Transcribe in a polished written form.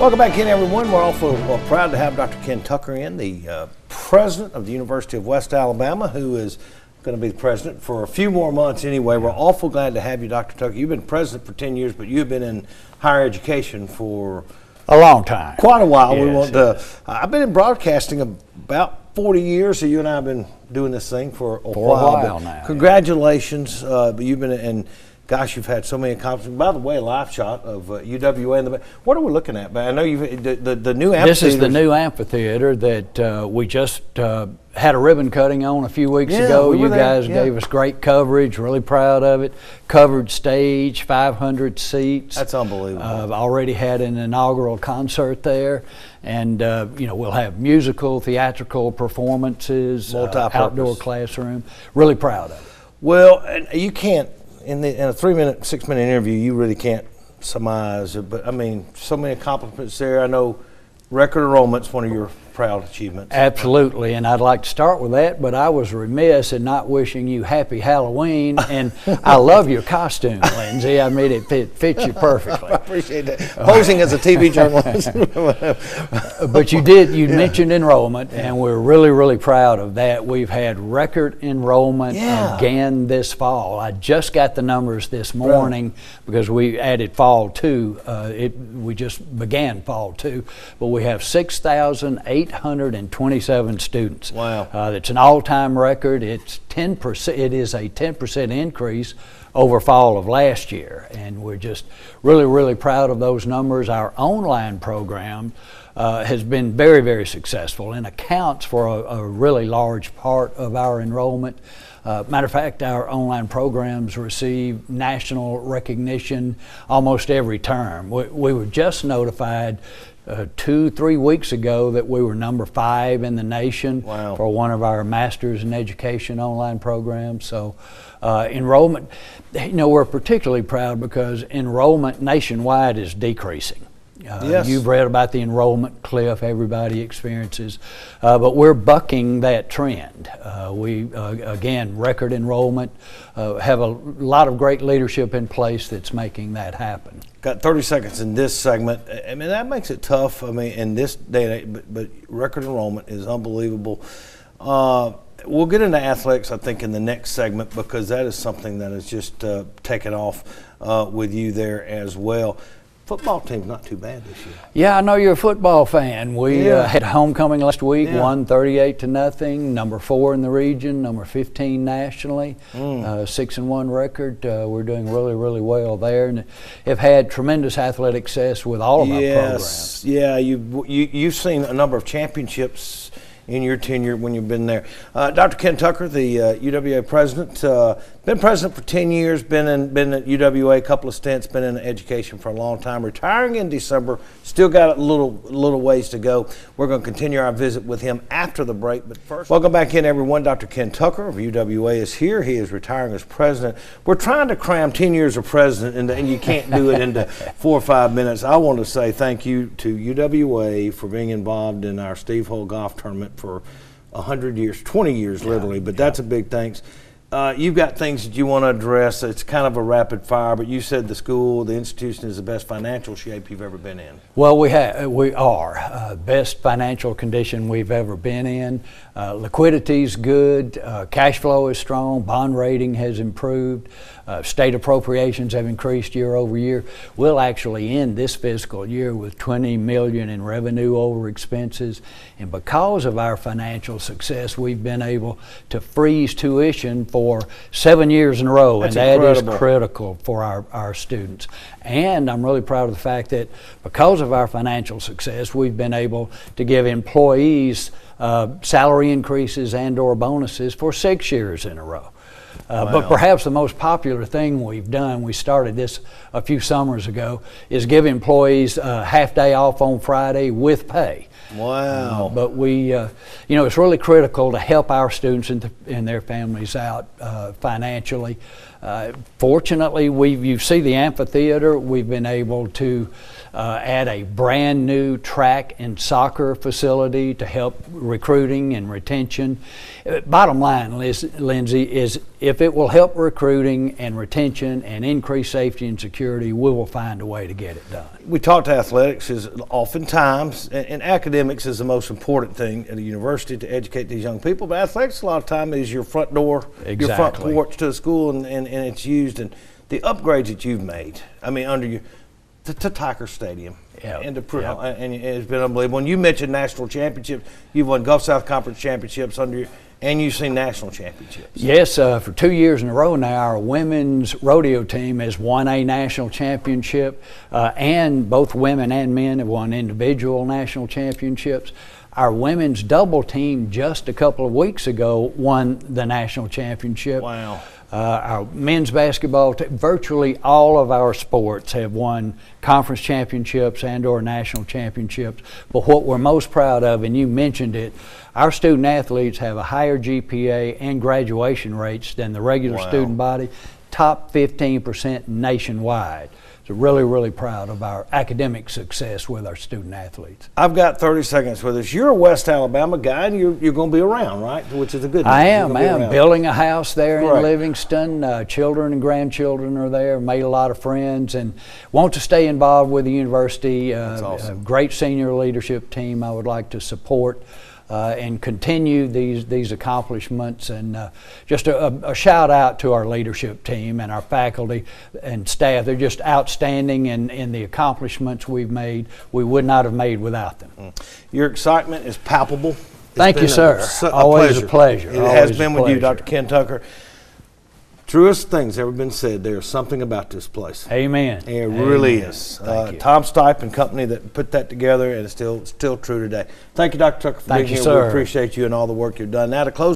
Welcome back in, everyone. We're awful proud to have Dr. Ken Tucker in, the president of the University of West Alabama, who is going to be the president for a few more months anyway. We're awful glad to have you, Dr. Tucker. You've been president for 10 years, but you've been in higher education for a long time. Quite a while. Yes, I've been in broadcasting about 40 years, so you and I have been doing this thing for a while now. Congratulations. You've been in. Gosh, you've had so many accomplishments. By the way, a live shot of UWA in the back. What are we looking at? I know you've the new amphitheater. This is the new amphitheater that we just had a ribbon cutting on a few weeks ago. You guys gave us great coverage. Really proud of it. Covered stage, 500 seats. That's unbelievable. I've already had an inaugural concert there, and we'll have musical, theatrical performances, outdoor classroom. Really proud of it. Well, and you can't. In a 6-minute interview, you really can't surmise it, but I mean, so many accomplishments there. I know record enrollment's one of your proud achievements. Absolutely, and I'd like to start with that, but I was remiss in not wishing you happy Halloween, and I love your costume, Lindsay. I mean, it fits you perfectly. I appreciate that. Posing as a TV journalist. But you mentioned enrollment, and we're really, really proud of that. We've had record enrollment again this fall. I just got the numbers this morning because we added fall 2. We just began fall 2, but we have 6,827 students. Wow. It's an all-time record. It's 10%. It is a 10% increase over fall of last year, and we're just really, really proud of those numbers. Our online program has been very, very successful and accounts for a really large part of our enrollment. Matter of fact, our online programs receive national recognition almost every term. We were just notified 2-3 weeks ago that we were number 5 in the nation for one of our Masters in Education online programs. So enrollment, we're particularly proud because enrollment nationwide is decreasing. You've read about the enrollment cliff everybody experiences, but we're bucking that trend. We, again, record enrollment, have a lot of great leadership in place that's making that happen. Got 30 seconds in this segment. I mean, that makes it tough. I mean, in this day and age, but record enrollment is unbelievable. We'll get into athletics, I think, in the next segment because that is something that has just taken off with you there as well. Football team's not too bad this year. Yeah, I know you're a football fan. We had homecoming last week, won 38-0, number 4 in the region, number 15 nationally, 6-1 record. We're doing really, really well there, and have had tremendous athletic success with all of our programs. Yeah, you've seen a number of championships in your tenure when you've been there. Dr. Ken Tucker, the UWA president, been president for 10 years, been at UWA a couple of stints, been in education for a long time, retiring in December, still got a little ways to go. We're going to continue our visit with him after the break, but first, welcome back in, everyone. Dr. Ken Tucker of UWA is here. He is retiring as president. We're trying to cram 10 years of president, and you can't do it into 4 or 5 minutes. I want to say thank you to UWA for being involved in our Steve Hull golf tournament for 100 years, 20 years literally, but that's a big thanks. You've got things that you want to address. It's kind of a rapid fire, but you said the institution is the best financial shape you've ever been in. Well, we are best financial condition we've ever been in. Liquidity's good, cash flow is strong, bond rating has improved, state appropriations have increased year over year. We'll actually end this fiscal year with $20 million in revenue over expenses, and because of our financial success, we've been able to freeze tuition for 7 years in a row. That's and that incredible. Is critical for our students. And I'm really proud of the fact that because of our financial success, we've been able to give employees salary increases and or bonuses for 6 years in a row. But perhaps the most popular thing we've done, we started this a few summers ago, is give employees a half day off on Friday with pay. Wow. But we, it's really critical to help our students and their families out financially. Fortunately, you see the amphitheater. We've been able to add a brand new track and soccer facility to help recruiting and retention. Bottom line, Lindsay, is if it will help recruiting and retention and increase safety and security, we will find a way to get it done. We talk to athletics is oftentimes, and academics is the most important thing at a university to educate these young people, but athletics a lot of time is your front door, your front porch to the school, and it's used. And the upgrades that you've made, I mean, under you, to Tiger Stadium, and it's been unbelievable. And you mentioned national championships. You've won Gulf South Conference championships under you, and you've seen national championships. Yes, for 2 years in a row now, our women's rodeo team has won a national championship, and both women and men have won individual national championships. Our women's double team just a couple of weeks ago won the national championship. Wow. Our men's basketball, virtually all of our sports have won conference championships and or national championships. But what we're most proud of, and you mentioned it, our student athletes have a higher GPA and graduation rates than the regular student body, top 15% nationwide. So really, really proud of our academic success with our student athletes. I've got 30 seconds with us. You're a West Alabama guy, and you're going to be around, right? Which is a good news. I am building a house there in Right. Livingston. Children and grandchildren are there. Made a lot of friends and want to stay involved with the university. That's awesome. A great senior leadership team I would like to support. And continue these accomplishments, and just a shout out to our leadership team and our faculty and staff. They're just outstanding in the accomplishments we've made. We would not have made without them. Your excitement is palpable. Thank you, sir. Always a pleasure. It has been with you, Dr. Ken Tucker. Truest things ever been said. There's something about this place. Amen. It really is. Thank you. Tom Stipe and company that put that together, and it's still true today. Thank you, Dr. Tucker, for being here. Thank you, sir. We appreciate you and all the work you've done. Now to close.